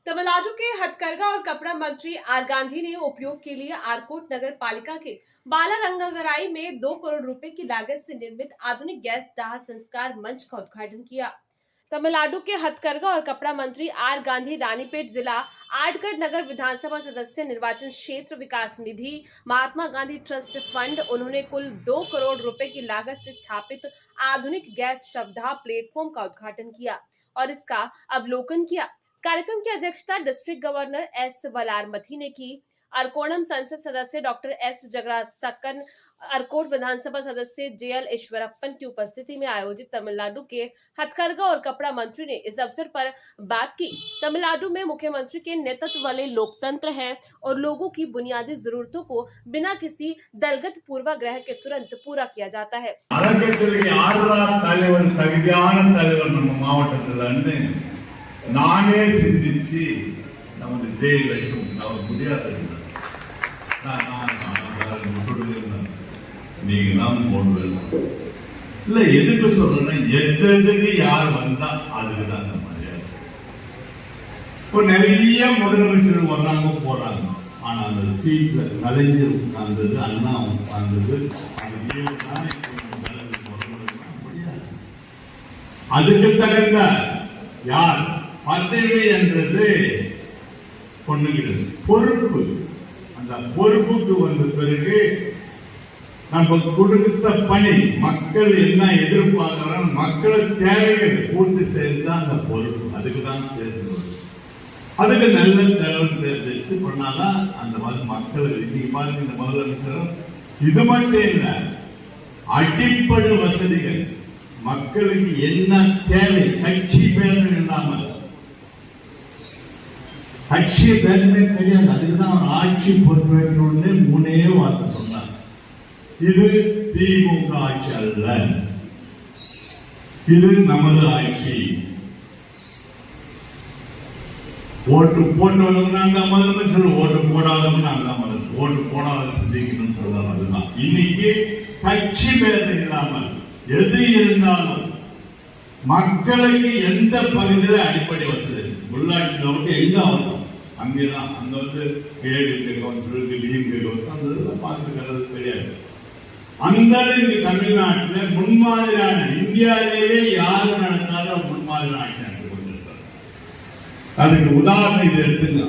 तमिलनाडु के हथकरघा और कपड़ा मंत्री आर गांधी ने उपयोग के लिए आरकोट नगर पालिका के बालारंगराई में 2 करोड़ रुपए की लागत से निर्मित आधुनिक गैस दाह संस्कार मंच का उद्घाटन किया। तमिलनाडु के हथकरघा और कपड़ा मंत्री आर गांधी रानीपेट जिला आठगढ़ नगर विधानसभा सदस्य निर्वाचन क्षेत्र विकास निधि महात्मा गांधी ट्रस्ट फंड उन्होंने कुल 2 करोड़ रुपए की लागत से स्थापित आधुनिक गैस शवदाह प्लेटफॉर्म का उद्घाटन किया और इसका अवलोकन किया। कार्यक्रम की अध्यक्षता डिस्ट्रिक्ट गवर्नर एस वलारमथी ने की। अरकोणम संसद सदस्य डॉक्टर एस जगरासक्कन, अरकोट विधानसभा सदस्य जेएल ईश्वरप्पन की उपस्थिति में आयोजित तमिलनाडु के हथकरघा और कपड़ा मंत्री ने इस अवसर पर बात की। तमिलनाडु में मुख्यमंत्री के नेतृत्व वाले लोकतंत्र है और लोगों की बुनियादी जरूरतों को बिना किसी दलगत पूर्वाग्रह के तुरंत पूरा किया जाता है। நானே சிந்திச்சு நமது ஜெயலட்சுமி அவர் முடியாது நீங்க தான் போடுவேன் இல்ல எதுக்கு சொல்றேன்னா எதுக்கு யார் வந்தா அதுக்குதான் அந்த மரியாதை. இப்போ நிறைய முதலமைச்சர் வர்றாங்க போறாங்க, ஆனா அந்த சீட்ல கலைஞர் உட்கார்ந்தது, அண்ணா உட்கார்ந்தது, அதுக்கு தகுந்த யார் பதவி என்றது பொண்ணுகிறது பொறுப்பு. அந்த பொறுப்புக்கு வந்த பிறகு நம்ம கொடுத்த பணி மக்கள் என்ன எதிர்பார்க்கிறாங்க, மக்கள் தேவைகள் பூர்த்தி செய்யறதுதான் அந்த பொறுப்பு. அதுக்குதான் தேர்தல், அதுக்கு நல்ல தலைவர் தேர்ந்தெடுத்து பண்ணாதான் அந்த மாதிரி மக்கள் இன்னைக்கு பாருங்க. இந்த முதலமைச்சரும் இது மட்டும் இல்லை, அடிப்படை வசதிகள் மக்களுக்கு என்ன தேவை, கட்சி பேதம் இல்லாமல், கட்சி பேதமே கிடையாது. அதுக்குதான் அவர் ஆட்சி பொறுப்பேற்று மூணே வார்த்தை சொன்னார், இது திமுக ஆட்சி அல்ல, இது நமது ஆட்சி. ஓட்டு போட்டவனுக்கு நாங்க முதலமைச்சர், ஓட்டு போடாதவங்க நாங்க முதலமைச்சர், ஓட்டு போடாத சிந்திக்கணும்னு சொல்றாங்க. அதுதான் இன்னைக்கு கட்சி பேதம் இல்லாமல் எது இருந்தாலும் மக்களுக்கு எந்த பகுதியில் அடிப்படை வசதி உள்ளாட்சி எங்க ஆகும் அங்கேதான். அங்க வந்து ஏழு கவுன்சிலருக்கு லீவு கவுன்சில் பார்த்துக்கிறது கிடையாது. அந்த தமிழ்நாட்டில் முன்மாதிரியான இந்தியாவிலேயே யாரு நடந்தாலும் முன்மாதிரி ஆட்சி நடத்தி கொண்டிருக்கிறார். அதுக்கு உதாரணம் இது எடுத்துங்க.